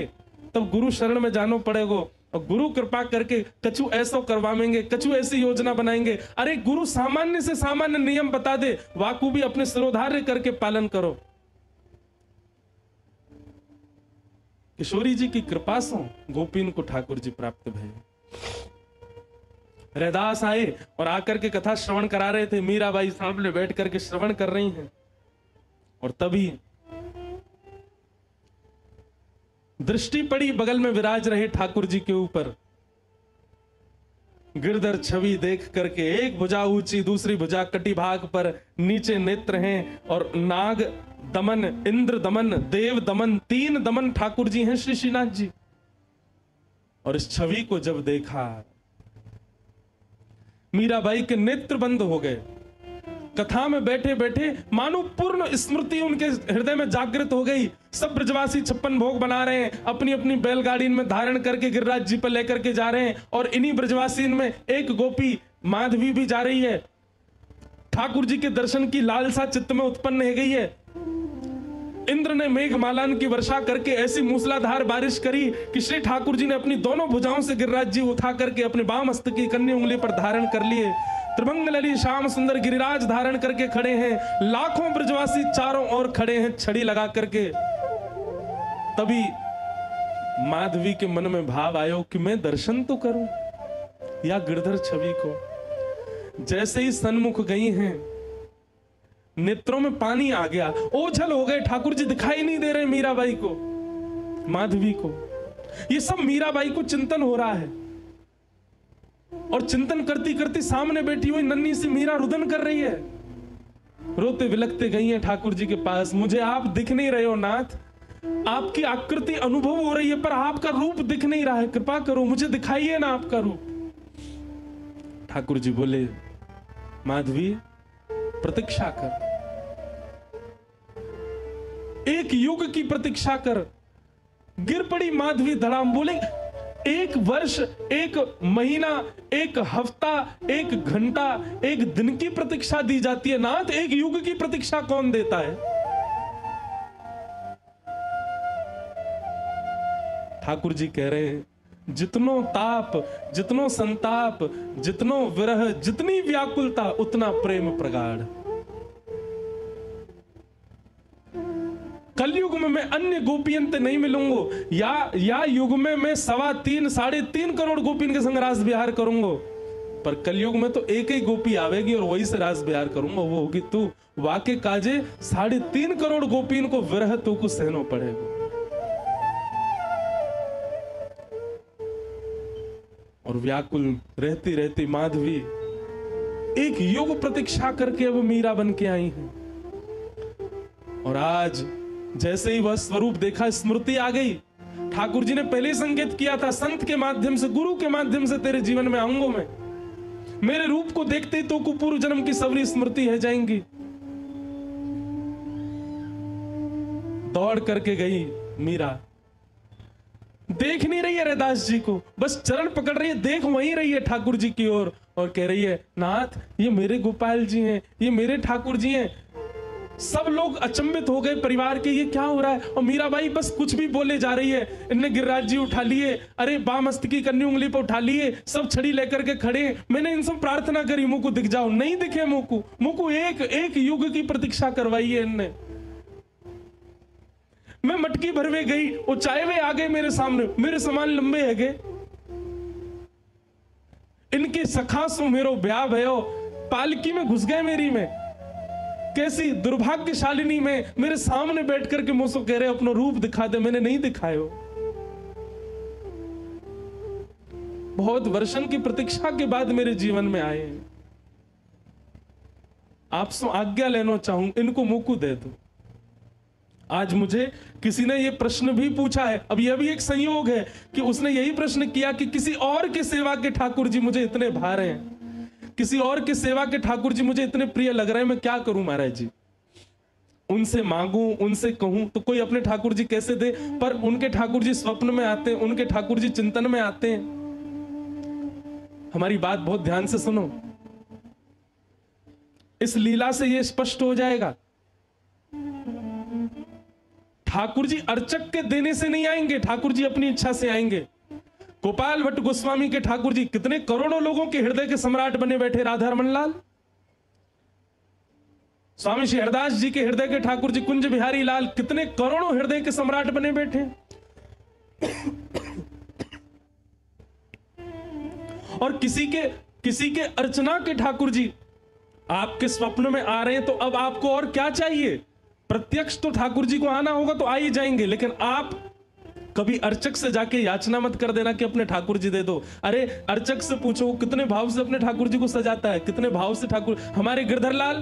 तब गुरु शरण में जानो पड़ेगा, और गुरु कृपा करके कछु ऐसा करवाएंगे, कछु ऐसी योजना बनाएंगे। अरे गुरु सामान्य से सामान्य नियम बता दे, वाकु भी अपने सिरोधार्य करके पालन करो। किशोरी जी की कृपा से गोपीन को ठाकुर जी प्राप्त भये। रैदास आए और आकर के कथा श्रवण करा रहे थे। मीराबाई सामने बैठ करके श्रवण कर रही हैं, और तभी दृष्टि पड़ी बगल में विराज रहे ठाकुर जी के ऊपर। गिरधर छवि देख करके एक भुजा ऊंची, दूसरी भुजा कटी भाग पर, नीचे नेत्र हैं, और नाग दमन, इंद्र दमन, देव दमन, 3 दमन ठाकुर जी हैं श्री श्रीनाथ जी। और इस छवि को जब देखा, मीराबाई के नेत्र बंद हो गए। कथा में बैठे बैठे मानो पूर्ण स्मृति उनके हृदय में जागृत हो गई। सब ब्रजवासी 56 भोग बना रहे हैं, अपनी अपनी बैलगाड़ी में धारण करके गिरिराज जी पर लेकर के जा रहे हैं, और इन्हीं ब्रजवासी में एक गोपी माधवी भी जा रही है। ठाकुर जी के दर्शन की लालसा चित्त में उत्पन्न हो गई है। इंद्र ने मेघमालान की वर्षा करके ऐसी मूसलाधार बारिश करी कि श्री ठाकुर जी ने अपनी दोनों भुजाओं से गिरिराज जी उठा करके अपने बाम हस्त की कन्या उंगली पर धारण कर लिए। त्रिभंग लली श्याम सुंदर गिरिराज धारण करके खड़े हैं। लाखों ब्रजवासी चारों ओर खड़े हैं छड़ी लगा करके। तभी माधवी के मन में भाव आयो कि मैं दर्शन तो करूं या गिरधर छवि को। जैसे ही सन्मुख गई हैं, नेत्रों में पानी आ गया, ओझल हो गए। ठाकुर जी दिखाई नहीं दे रहे मीराबाई को, माधवी को। ये सब मीराबाई को चिंतन हो रहा है, और चिंतन करती करती सामने बैठी हुई नन्ही सी मीरा रुदन कर रही है। रोते विलखते गई है ठाकुर जी के पास। मुझे आप दिख नहीं रहे हो नाथ, आपकी आकृति अनुभव हो रही है, पर आपका रूप दिख नहीं रहा है, कृपा करो मुझे दिखाइए ना आपका रूप। ठाकुर जी बोले, माधवी प्रतीक्षा कर, एक युग की प्रतीक्षा कर। गिर पड़ी माधवी धड़ाम। बोले, 1 वर्ष, 1 महीना, 1 हफ्ता, 1 घंटा, 1 दिन की प्रतीक्षा दी जाती है नाथ, 1 युग की प्रतीक्षा कौन देता है? ठाकुर जी कह रहे हैं, जितनो ताप, जितनो संताप, जितनो विरह, जितनी व्याकुलता, उतना प्रेम प्रगाढ़। कलयुग में मैं अन्य गोपियन से नहीं मिलूंगा, या युग में मैं 3.25 साढ़े 3 करोड़ गोपियन के संग रास विहार करूंगा, पर कलयुग में तो एक ही गोपी आवेगी और वही से रास विहार करूंगा, वो होगी तू। वाके काजे 3.5 करोड़ गोपियन को विरह तो को सहनो पड़ेगा। और व्याकुल रहती रहती माधवी 1 युग प्रतीक्षा करके अब मीरा बन के आई है। और आज जैसे ही वह स्वरूप देखा, स्मृति आ गई। ठाकुर जी ने पहले संकेत किया था, संत के माध्यम से, गुरु के माध्यम से तेरे जीवन में आऊंगा मैं। मेरे रूप को देखते ही तो को पूर्व जन्म की सवरी स्मृति है जाएंगी। दौड़ करके गई मीरा, देख नहीं रही है रैदास जी को, बस चरण पकड़ रही है, देख वहीं रही है ठाकुर जी की ओर, और कह रही है नाथ ये मेरे गोपाल जी हैं, ये मेरे ठाकुर जी हैं। सब लोग अचंभित हो गए परिवार के, ये क्या हो रहा है। और मीराबाई बस कुछ भी बोले जा रही है। इनने गिरिराज जी उठा लिए, अरे बामस्तकी कन्नी उंगली पर उठा लिए, सब छड़ी लेकर के खड़े। मैंने इनसे प्रार्थना करी मुझको दिख जाओ, नहीं दिखे मुझको एक युग की प्रतीक्षा करवाई है इनने। मैं मटकी भरवे गई, वो चाय वे आ गए मेरे सामने, मेरे समान लंबे है गए। इनके सखा सो मेरो ब्याह भयो, पालकी में घुस गए मेरी में। कैसी दुर्भाग्यशालिनी में मेरे सामने बैठ करके मुझसे कह रहे अपना रूप दिखा दे, मैंने नहीं दिखायो। बहुत वर्षन की प्रतीक्षा के बाद मेरे जीवन में आए हैं। आपसे आज्ञा लेना चाहूं, इनको मुकु दे दो। आज मुझे किसी ने यह प्रश्न भी पूछा है, अब यह भी एक संयोग है कि उसने यही प्रश्न किया कि किसी और के सेवा के ठाकुर जी मुझे इतने भार हैं, किसी और के सेवा के ठाकुर जी मुझे इतने प्रिय लग रहे हैं, मैं क्या करूं महाराज जी। उनसे मांगूं, उनसे कहूं तो कोई अपने ठाकुर जी कैसे दे, पर उनके ठाकुर जी स्वप्न में आते हैं, उनके ठाकुर जी चिंतन में आते हैं। हमारी बात बहुत ध्यान से सुनो, इस लीला से यह स्पष्ट हो जाएगा, ठाकुर जी अर्चक के देने से नहीं आएंगे, ठाकुर जी अपनी इच्छा से आएंगे। गोपाल भट्ट गोस्वामी के ठाकुर जी कितने करोड़ों लोगों के हृदय के सम्राट बने बैठे, राधा रमन लाल। स्वामी श्री हरदास जी के हृदय के ठाकुर जी कुंज बिहारी लाल कितने करोड़ों हृदय के सम्राट बने बैठे। और किसी के अर्चना के ठाकुर जी आपके स्वप्न में आ रहे हैं, तो अब आपको और क्या चाहिए। प्रत्यक्ष तो ठाकुर जी को आना होगा तो आ ही जाएंगे, लेकिन आप कभी अर्चक से जाके याचना मत कर देना कि अपने ठाकुर जी दे दो। अरे अर्चक से पूछो कितने भाव से अपने ठाकुर जी को सजाता है, कितने भाव से ठाकुर। हमारे गिरधर लाल,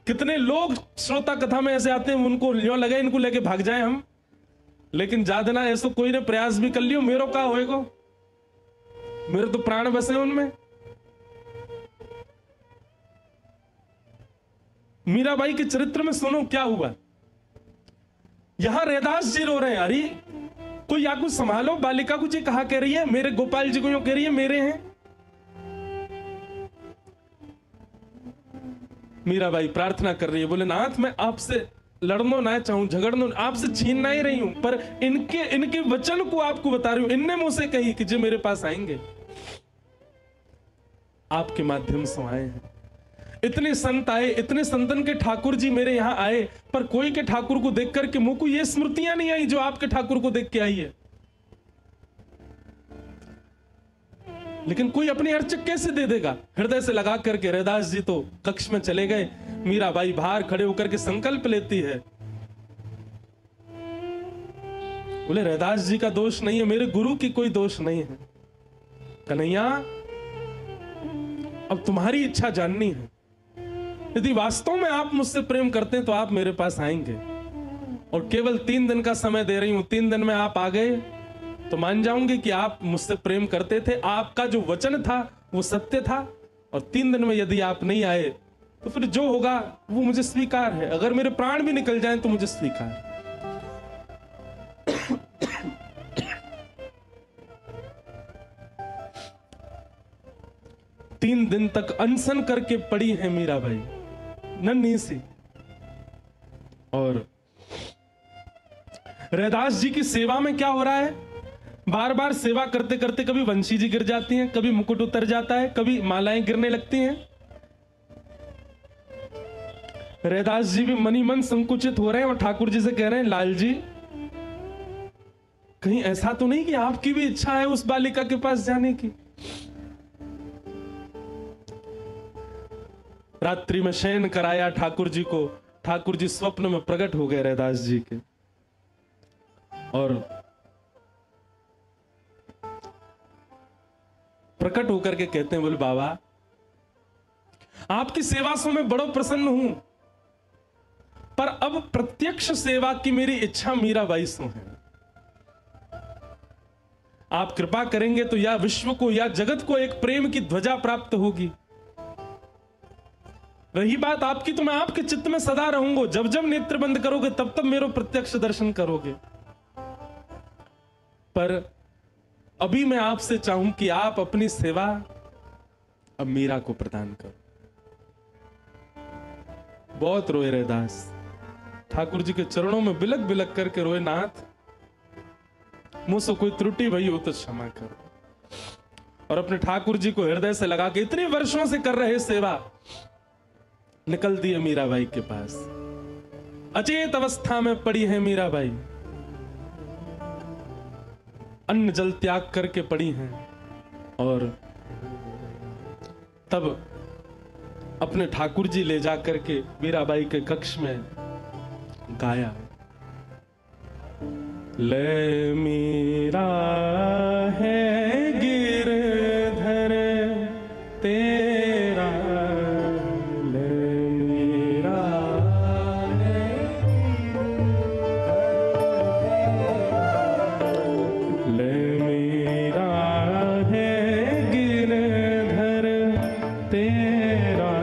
कितने लोग श्रोता कथा में ऐसे आते हैं, उनको यूं लगे इनको लेके भाग जाए हम, लेकिन जादना ऐसा कोई ने प्रयास भी कर लियो, मेरो का होएगा, मेरे तो प्राण बसे उनमें। मीराबाई के चरित्र में सुनो क्या हुआ। यहां रैदास जी रो रहे हैं, अरे कोई या कुछ संभालो, बालिका को जी कहा कह रही है, मेरे गोपाल जी को यूं कह रही है मेरे हैं। मीराबाई प्रार्थना कर रही है, बोले नाथ मैं आपसे लड़ना ना चाहूं, झगड़ना आपसे छीनना ही रही हूं, पर इनके वचन को आपको बता रही हूं। इनने मुझसे कही कि जो मेरे पास आएंगे, आपके माध्यम से आए हैं। इतने संत आए, इतने संतन के ठाकुर जी मेरे यहां आए, पर कोई के ठाकुर को देख करके मुंह को ये स्मृतियां नहीं आई जो आपके ठाकुर को देख के आई है। लेकिन कोई अपने अर्चक कैसे दे देगा। हृदय से लगा करके रैदास जी तो कक्ष में चले गए। मीराबाई बाहर खड़े होकर के संकल्प लेती है, बोले रैदास जी का दोष नहीं है, मेरे गुरु की कोई दोष नहीं है। कन्हैया अब तुम्हारी इच्छा जाननी है, यदि वास्तव में आप मुझसे प्रेम करते हैं तो आप मेरे पास आएंगे, और केवल 3 दिन का समय दे रही हूं। 3 दिन में आप आ गए तो मान जाऊंगी कि आप मुझसे प्रेम करते थे, आपका जो वचन था वो सत्य था। और 3 दिन में यदि आप नहीं आए तो फिर जो होगा वो मुझे स्वीकार है, अगर मेरे प्राण भी निकल जाएं तो मुझे स्वीकार है। 3 दिन तक अनशन करके पड़ी है मीराबाई नन्ही सी। और रैदास जी की सेवा में क्या हो रहा है, बार बार सेवा करते करते कभी वंशी जी गिर जाती हैं, कभी मुकुट उतर जाता है, कभी मालाएं गिरने लगती हैं। रैदास जी भी मनी मन संकुचित हो रहे हैं और ठाकुर जी से कह रहे हैं लाल जी कहीं ऐसा तो नहीं कि आपकी भी इच्छा है उस बालिका के पास जाने की। रात्रि में शयन कराया ठाकुर जी को, ठाकुर जी स्वप्न में प्रकट हो गए रैदास जी के, और प्रकट होकर के कहते हैं, बोले बाबा आपकी सेवा से मैं बड़ा प्रसन्न हूं, पर अब प्रत्यक्ष सेवा की मेरी इच्छा मीराबाई से है। आप कृपा करेंगे तो या विश्व को या जगत को एक प्रेम की ध्वजा प्राप्त होगी। रही बात आपकी, तो मैं आपके चित्त में सदा रहूंगा। जब जब नेत्र बंद करोगे तब तब मेरा प्रत्यक्ष दर्शन करोगे। पर अभी मैं आपसे चाहूं कि आप अपनी सेवा अब मीरा को प्रदान करो। बहुत रोए रैदास, ठाकुर जी के चरणों में बिलक बिलक करके रोए, नाथ मुझसे कोई त्रुटि भई हो तो क्षमा करो। और अपने ठाकुर जी को हृदय से लगा के इतने वर्षों से कर रहे सेवा, निकल दिए मीराबाई के पास। अचेत अवस्था में पड़ी है मीराबाई, अन्न जल त्याग करके पड़ी हैं। और तब अपने ठाकुर जी ले जा करके मीराबाई के कक्ष में गाया, ले मीरा है गिरधर तेरा, ले मीरा है, ले मीरा है गिरधर तेरा,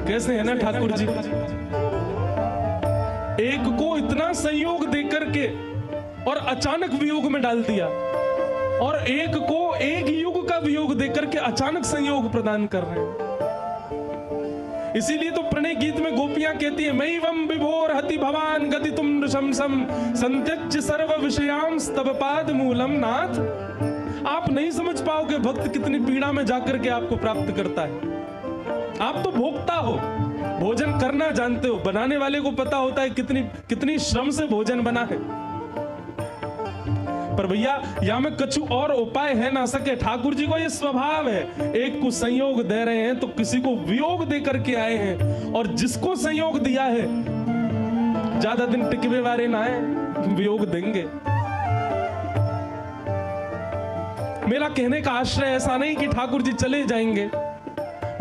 कैसे है ना ठाकुर जी, एक को इतना संयोग देकर के और अचानक वियोग में डाल दिया, और एक को एक युग का वियोग देकर के अचानक संयोग प्रदान कर रहे हैं। इसीलिए तो प्रणय गीत में गोपियां कहती है, मैवं विभोर हति भवान गति तुम नृशंसम संत्यज्य सर्व विषयांस तव पाद मूलम। नाथ, आप नहीं समझ पाओगे भक्त कितनी पीड़ा में जाकर के आपको प्राप्त करता है। आप तो भोक्ता हो, भोजन करना जानते हो, बनाने वाले को पता होता है कितनी श्रम से भोजन बना है। पर भैया यहां में कछु और उपाय है ना सके। ठाकुर जी को ये स्वभाव है, एक को संयोग दे रहे हैं तो किसी को वियोग दे करके आए हैं, और जिसको संयोग दिया है ज्यादा दिन टिकवे वाले ना है, वियोग देंगे। मेरा कहने का आश्रय ऐसा नहीं कि ठाकुर जी चले जाएंगे,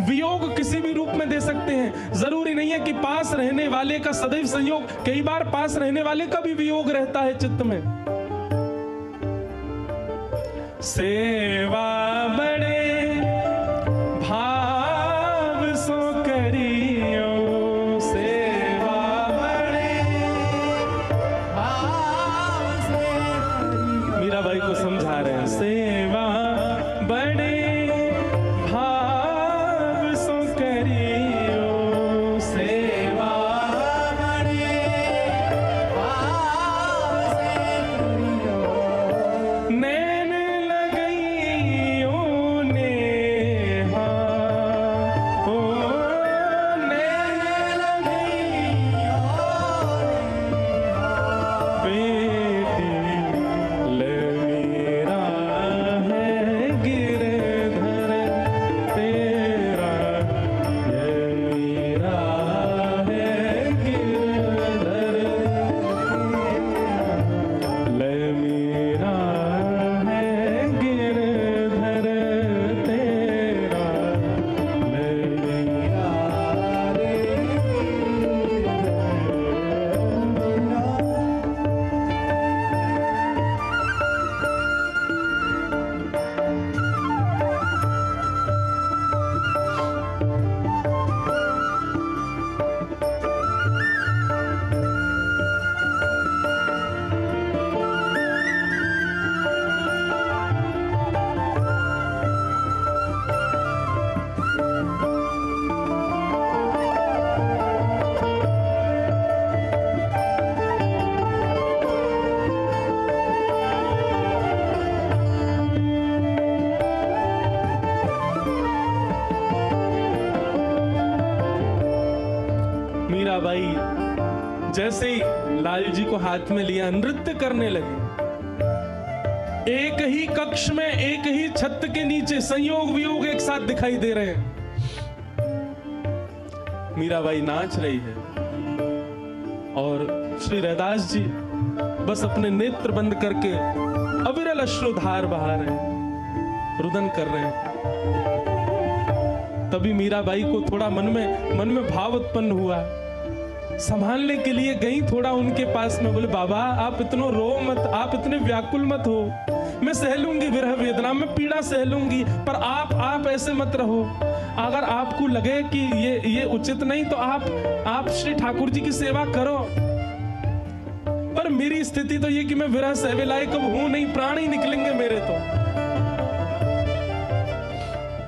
वियोग किसी भी रूप में दे सकते हैं। जरूरी नहीं है कि पास रहने वाले का सदैव संयोग, कई बार पास रहने वाले का भी वियोग रहता है चित्त में। सेवा बड़े भाव सो करियो, सेवा बड़े भाव से करियो। मीराबाई को समझा रहे हैं, सेवा बड़े जैसे ही लाल जी को हाथ में लिया नृत्य करने लगे। एक ही कक्ष में, एक ही छत के नीचे संयोग वियोग एक साथ दिखाई दे रहे हैं। मीराबाई नाच रही है और श्री रैदास जी बस अपने नेत्र बंद करके अविरल अश्रुधार बहा रहे हैं, रुदन कर रहे हैं। तभी मीराबाई को थोड़ा मन में भाव उत्पन्न हुआ। संभालने के लिए गई थोड़ा उनके पास में, बोले बाबा आप इतनो रो मत, आप इतने व्याकुल मत हो, मैं सह लूंगी विरह वेदना, मैं पीड़ा सह लूंगी, पर आप ऐसे मत रहो। अगर आपको लगे कि ये उचित नहीं तो आप श्री ठाकुर जी की सेवा करो, पर मेरी स्थिति तो ये कि मैं विरह सहवे लायक अब हूं नहीं, प्राण ही निकलेंगे मेरे तो।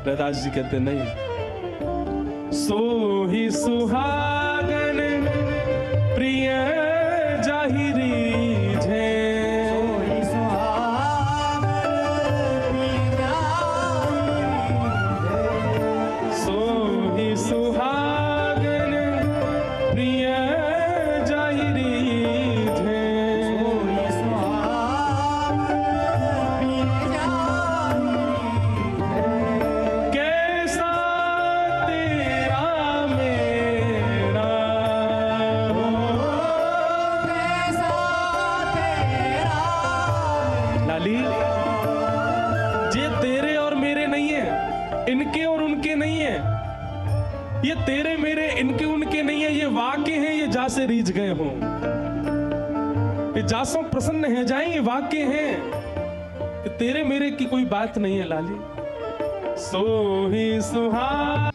रैदास जी कहते नहीं, सो ही सुहागन प्रिय जाहिरी झे, सो ही सुहागन प्रिय जाहिरी झे, कैसा तेरा मेरा, लाली ये तेरे और मेरे नहीं है, इनके और उनके नहीं है, ये तेरे मेरे इनके उनके नहीं है, ये वाक्य हैं, ये जा से रीझ गए हों, ये जासों प्रसन्न है जाए, ये वाक्य हैं, ये तेरे मेरे की कोई बात नहीं है लाली। सो ही सुहा